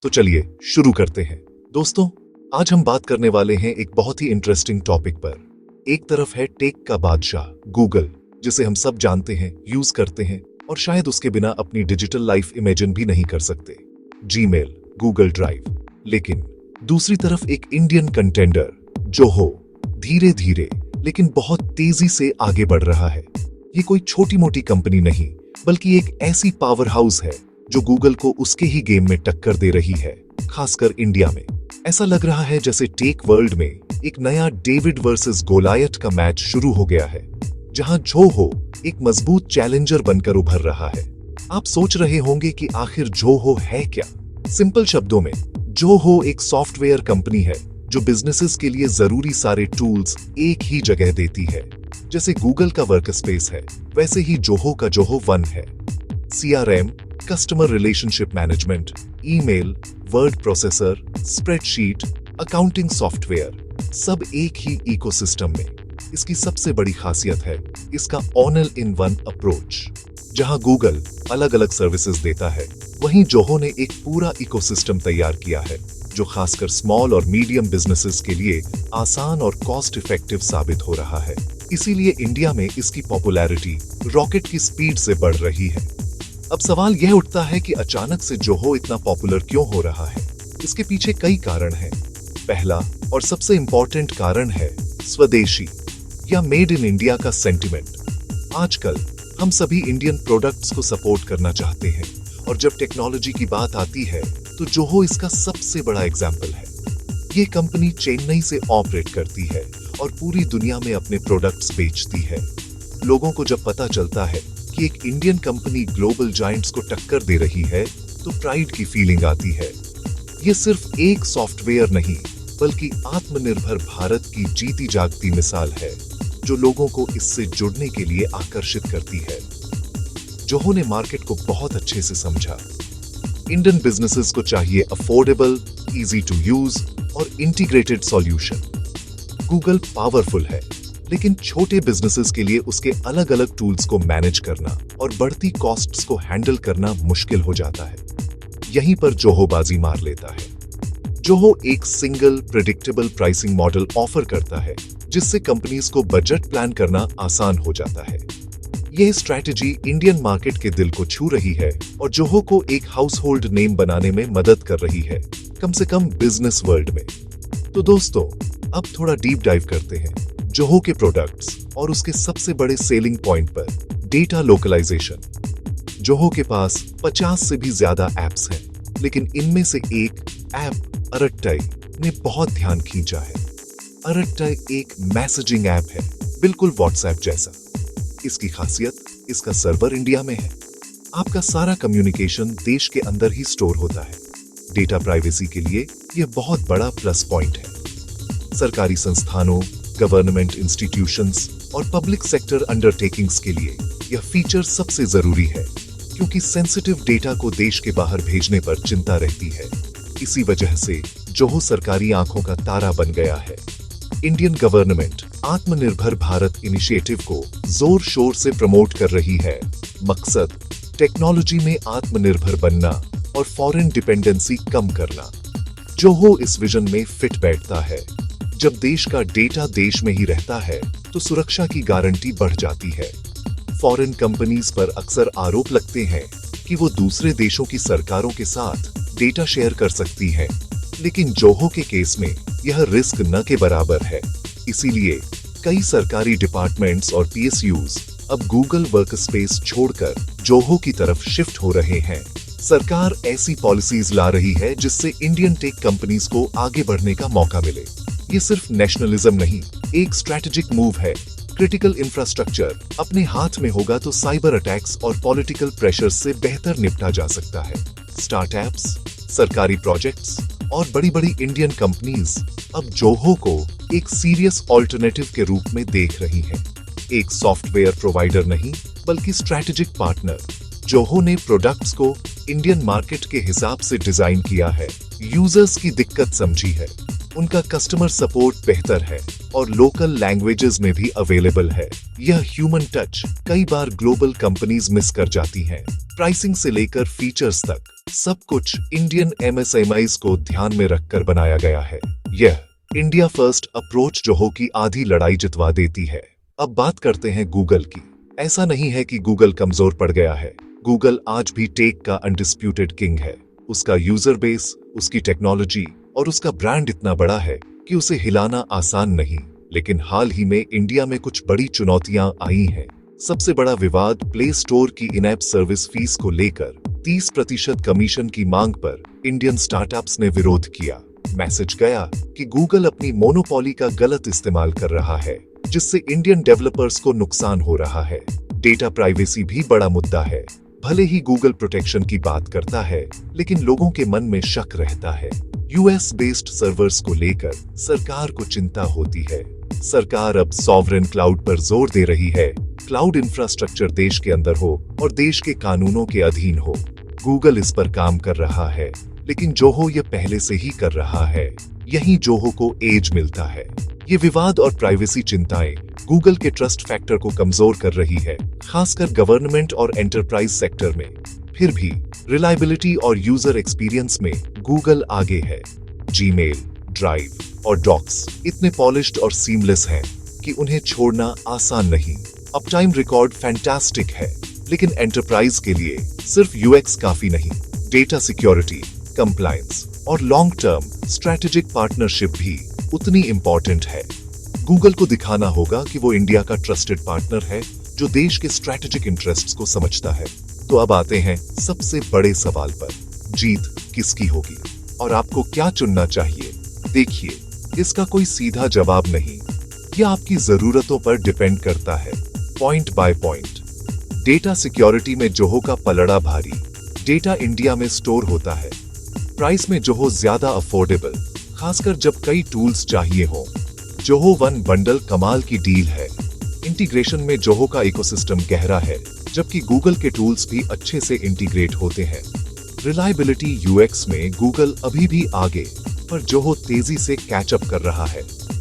तो चलिए शुरू करते हैं। दोस्तों, आज हम बात करने वाले हैं एक बहुत ही इंटरेस्टिंग टॉपिक पर। एक तरफ है टेक का बादशाह गूगल, जिसे हम सब जानते हैं, यूज करते हैं और शायद उसके बिना अपनी डिजिटल लाइफ इमेजिन भी नहीं कर सकते, जीमेल, गूगल ड्राइव। लेकिन दूसरी तरफ एक इंडियन कंटेंडर जोहो धीरे धीरे लेकिन बहुत तेजी से आगे बढ़ रहा है। ये कोई छोटी मोटी कंपनी नहीं, बल्कि एक ऐसी पावर हाउस है जो गूगल को उसके ही गेम में टक्कर दे रही है, खासकर इंडिया में। ऐसा लग रहा है जैसे टेक वर्ल्ड में एक नया डेविड वर्सेस गोलायत का मैच शुरू हो गया है, जहां जोहो एक मजबूत चैलेंजर बनकर उभर रहा है। आप सोच रहे होंगे कि आखिर जोहो है क्या? सिंपल शब्दों में, जोहो एक सॉफ्टवेयर कंपनी है जो बिजनेसेस के लिए जरूरी सारे टूल्स एक ही जगह देती है। जैसे गूगल का वर्कस्पेस है, वैसे ही जोहो का जोहो वन है। CRM, customer relationship management, email, word processor, spreadsheet, accounting software, सब एक ही इकोसिस्टम में। इसकी सबसे बड़ी खासियत है इसका ऑल इन वन अप्रोच। जहां गूगल अलग अलग सर्विसेज देता है, वहीं जोहो ने एक पूरा इकोसिस्टम तैयार किया है जो खासकर स्मॉल और मीडियम बिजनेसेस के लिए आसान और कॉस्ट इफेक्टिव साबित हो रहा है। इसीलिए इंडिया में इसकी पॉपुलैरिटी रॉकेट की स्पीड से बढ़ रही है। अब सवाल यह उठता है कि अचानक से जोहो इतना पॉपुलर क्यों हो रहा है? इसके पीछे कई कारण हैं। पहला और सबसे इंपॉर्टेंट कारण है स्वदेशी या मेड इन इंडिया का सेंटिमेंट। आजकल हम सभी इंडियन प्रोडक्ट्स को सपोर्ट करना चाहते हैं, और जब टेक्नोलॉजी की बात आती है तो जोहो इसका सबसे बड़ा एग्जाम्पल है। ये कंपनी चेन्नई से ऑपरेट करती है और पूरी दुनिया में अपने प्रोडक्ट्स बेचती है। लोगों को जब पता चलता है कि एक इंडियन कंपनी ग्लोबल जायंट्स को टक्कर दे रही है, तो प्राइड की फीलिंग आती है। ये सिर्फ एक सॉफ्टवेयर नहीं, बल्कि आत्मनिर्भर भारत की जीती जागती मिसाल है, जो लोगों को इससे जुड़ने के लिए आकर्षित करती है। जोहो ने मार्केट को बहुत अच्छे से समझा। इंडियन बिजनेसेस को चाहिए अफोर्डेबल, इजी टू यूज और इंटीग्रेटेड सॉल्यूशन। गूगल पावरफुल है, लेकिन छोटे बिजनेसेस के लिए उसके अलग अलग टूल्स को मैनेज करना और बढ़ती कॉस्ट्स को हैंडल करना मुश्किल हो जाता है। यहीं पर जोहो बाजी मार लेता है। जोहो एक single predictable pricing model offer करता है, जिससे कंपनीज को बजट प्लान करना आसान हो जाता है। यह स्ट्रैटेजी इंडियन मार्केट के दिल को छू रही है और जोहो को एक हाउसहोल्ड नेम बनाने में मदद कर रही है, कम से कम बिजनेस वर्ल्ड में। तो दोस्तों, अब थोड़ा डीप डाइव करते हैं जोहो के प्रोडक्ट्स और उसके सबसे बड़े सेलिंग पॉइंट पर, डेटा लोकलाइजेशन। जोहो के पास 50 से भी ज्यादा एप्स हैं, लेकिन इनमें से एक ऐप अरट्टई ने बहुत ध्यान खींचा है। अरट्टई एक मैसेजिंग ऐप है, बिल्कुल व्हाट्सएप जैसा। इसकी खासियत, इसका सर्वर इंडिया में है। आपका सारा कम्युनिकेशन देश के अंदर ही स्टोर होता है। डेटा प्राइवेसी के लिए यह बहुत बड़ा प्लस पॉइंट है। सरकारी संस्थानों, गवर्नमेंट इंस्टीट्यूशंस और पब्लिक सेक्टर अंडरटेकिंग्स के लिए यह फीचर सबसे जरूरी है, क्योंकि सेंसिटिव डेटा को देश के बाहर भेजने पर चिंता रहती है। इसी वजह से जोहो सरकारी आंखों का तारा बन गया है। इंडियन गवर्नमेंट आत्मनिर्भर भारत इनिशिएटिव को जोर शोर से प्रमोट कर रही है। मकसद टेक्नोलॉजी में आत्मनिर्भर बनना और फॉरेन डिपेंडेंसी कम करना। जोहो इस विजन में फिट बैठता है। जब देश का डेटा देश में ही रहता है, तो सुरक्षा की गारंटी बढ़ जाती है। फॉरेन कंपनीज पर अक्सर आरोप लगते हैं कि वो दूसरे देशों की सरकारों के साथ डेटा शेयर कर सकती हैं, लेकिन जोहो के केस में यह रिस्क न के बराबर है। इसीलिए कई सरकारी डिपार्टमेंट्स और PSUs अब गूगल वर्कस्पेस छोड़कर जोहो की तरफ शिफ्ट हो रहे हैं। सरकार ऐसी पॉलिसीज ला रही है जिससे इंडियन टेक कंपनीज को आगे बढ़ने का मौका मिले। ये सिर्फ नेशनलिज्म नहीं, एक स्ट्रैटेजिक मूव है। क्रिटिकल इंफ्रास्ट्रक्चर अपने हाथ में होगा तो साइबर अटैक्स और पॉलिटिकल प्रेशर से बेहतर निपटा जा सकता है। स्टार्टअप्स, सरकारी प्रोजेक्ट्स और बड़ी बड़ी इंडियन कंपनीज अब जोहो को एक सीरियस ऑल्टरनेटिव के रूप में देख रही हैं। एक सॉफ्टवेयर प्रोवाइडर नहीं, बल्कि स्ट्रैटेजिक पार्टनर। जोहो ने प्रोडक्ट्स को इंडियन मार्केट के हिसाब से डिजाइन किया है, यूजर्स की दिक्कत समझी है, उनका कस्टमर सपोर्ट बेहतर है और लोकल लैंग्वेजेस में भी अवेलेबल है। यह ह्यूमन टच कई बार ग्लोबल कंपनीज मिस कर जाती हैं। प्राइसिंग से लेकर फीचर्स तक सब कुछ इंडियन एमएसएमईज को ध्यान में रखकर बनाया गया है। यह इंडिया फर्स्ट अप्रोच जोहो की आधी लड़ाई जितवा देती है। अब बात करते हैं गूगल की। ऐसा नहीं है कि गूगल कमजोर पड़ गया है। गूगल आज भी टेक का अनडिस्प्यूटेड किंग है। उसका यूजर बेस, उसकी टेक्नोलॉजी और उसका ब्रांड इतना बड़ा है कि उसे हिलाना आसान नहीं। लेकिन हाल ही में इंडिया में कुछ बड़ी चुनौतियां आई हैं। सबसे बड़ा विवाद प्ले स्टोर की इन ऐप सर्विस फीस को लेकर 30% कमीशन की मांग पर इंडियन स्टार्टअप्स ने विरोध किया। मैसेज गया कि गूगल अपनी मोनोपोली का गलत इस्तेमाल कर रहा है, जिससे इंडियन डेवलपर्स को नुकसान हो रहा है। डेटा प्राइवेसी भी बड़ा मुद्दा है। भले ही गूगल प्रोटेक्शन की बात करता है, लेकिन लोगों के मन में शक रहता है। यूएस बेस्ड सर्वर्स को लेकर सरकार को चिंता होती है। सरकार अब सॉवरेन क्लाउड पर जोर दे रही है। क्लाउड इंफ्रास्ट्रक्चर देश के अंदर हो और देश के कानूनों के अधीन हो। गूगल इस पर काम कर रहा है, लेकिन जोहो ये पहले से ही कर रहा है। यही जोहो को एज मिलता है। ये विवाद और प्राइवेसी चिंताएं गूगल के ट्रस्ट फैक्टर को कमजोर कर रही है, खासकर गवर्नमेंट और एंटरप्राइज सेक्टर में। फिर भी रिलायबिलिटी और यूजर एक्सपीरियंस में गूगल आगे है। जीमेल, ड्राइव और डॉक्स इतने पॉलिश्ड और सीमलेस हैं कि उन्हें छोड़ना आसान नहीं। अपटाइम रिकॉर्ड फैंटास्टिक है, लेकिन एंटरप्राइज के लिए सिर्फ यूएक्स काफी नहीं। डेटा सिक्योरिटी, कंप्लायंस और लॉन्ग टर्म स्ट्रैटेजिक पार्टनरशिप भी उतनी इंपॉर्टेंट है। गूगल को दिखाना होगा कि वो इंडिया का ट्रस्टेड पार्टनर है, जो देश के स्ट्रैटेजिक इंटरेस्ट्स को समझता है। तो अब आते हैं सबसे बड़े सवाल पर, जीत किसकी होगी और आपको क्या चुनना चाहिए? देखिए, इसका कोई सीधा जवाब नहीं। यह आपकी जरूरतों पर डिपेंड करता है, point by point. Data security में जोहो का पलड़ा भारी। डेटा इंडिया में स्टोर होता है। प्राइस में जोहो ज्यादा अफोर्डेबल, खासकर जब कई टूल्स चाहिए हो। जोहो वन बंडल कमाल की डील है। इंटीग्रेशन में जोहो का इकोसिस्टम गहरा है, जबकि गूगल के टूल्स भी अच्छे से इंटीग्रेट होते हैं। रिलायबिलिटी यूएक्स में गूगल अभी भी आगे, पर जोहो तेजी से कैचअप कर रहा है।